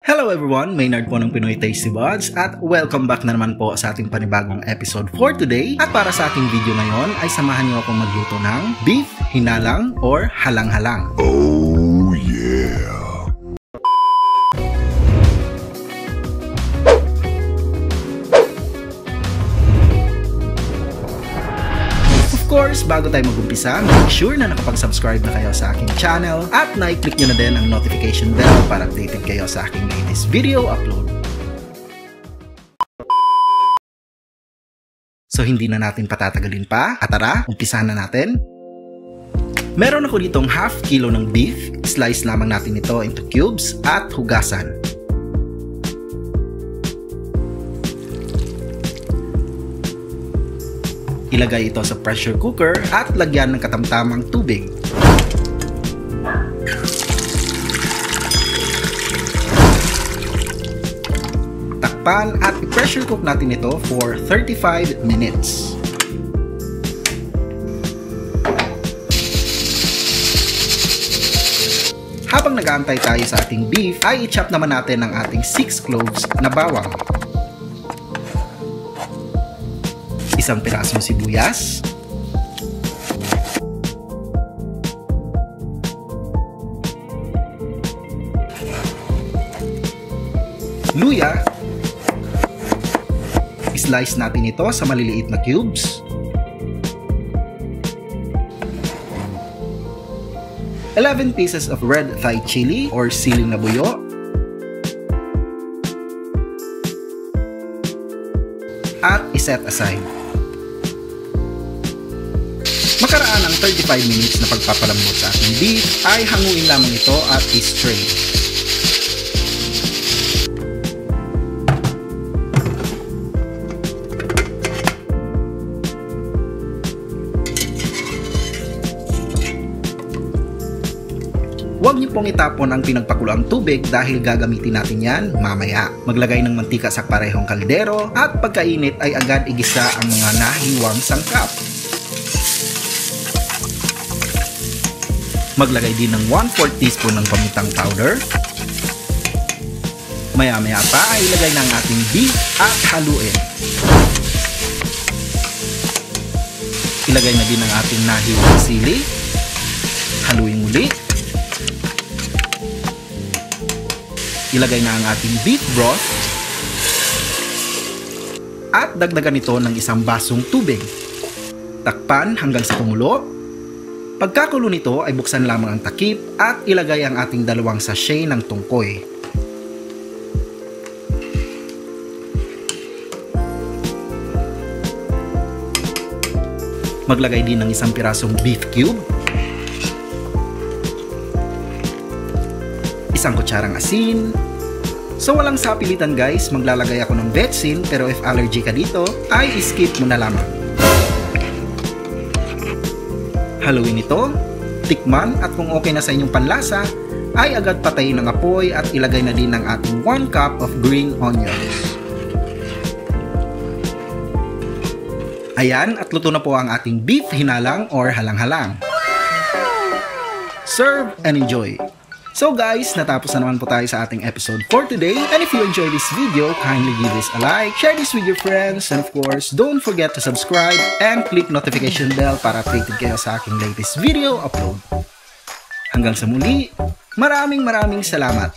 Hello everyone! Maynard po ng Pinoy Tasty Buds at welcome back na naman po sa ating panibagong episode for today. At para sa ating video ngayon ay samahan niyo akong magluto ng beef hinalang or halang-halang. Oh yeah! Of course, bago tayo mag-umpisa, make sure na nakapag-subscribe na kayo sa aking channel at na-click nyo na din ang notification bell para updated kayo sa aking latest video upload. So hindi na natin patatagalin pa at tara, umpisahan na natin. Meron ako ditong half kilo ng beef, slice lamang natin ito into cubes at hugasan. Ilagay ito sa pressure cooker at lagyan ng katamtamang tubig. Takpan at i-pressure cook natin ito for 35 minutes. Habang nag-aantay tayo sa ating beef, ay i-chop naman natin ang ating 6 cloves na bawang. Isang pirasong sibuyas, luya, slice natin ito sa maliliit na cubes, 11 pieces of red Thai chili or siling na buyo, at iset aside. Makaraan ng 35 minutes na pagpapalambot sa ating beef, ay hanguin lamang ito at i-strain. Huwag niyo pong itapon ang pinagpakuloang tubig dahil gagamitin natin yan mamaya. Maglagay ng mantika sa parehong kaldero at pagkainit ay agad igisa ang mga nahiwang sangkap. Maglagay din ng 1/4 teaspoon ng pamintang powder. Maya-maya pa ay ilagay na ang ating beef at haluin. Ilagay na din ang ating nahiwang sili. Haluin muli. Ilagay na ang ating beef broth. At dagdagan ito ng isang basong tubig. Takpan hanggang sa kumulo. Pagkakulo nito ay buksan lamang ang takip at ilagay ang ating 2 sachet ng tungkoy. Maglagay din ng isang pirasong beef cube, isang kutsarang asin. So walang sapilitan guys, maglalagay ako ng betsin, pero if allergy ka dito ay skip mo na lamang. Haluin ito, tikman at kung okay na sa inyong panlasa, ay agad patayin ang apoy at ilagay na din ang ating 1 cup of green onions. Ayan, at luto na po ang ating beef hinalang or halang-halang. Serve and enjoy! So guys, natapos na naman po tayo sa ating episode for today. And if you enjoyed this video, kindly give this a like, share this with your friends, and of course, don't forget to subscribe and click notification bell para updated kayo sa aking latest video upload. Hanggang sa muli, maraming salamat!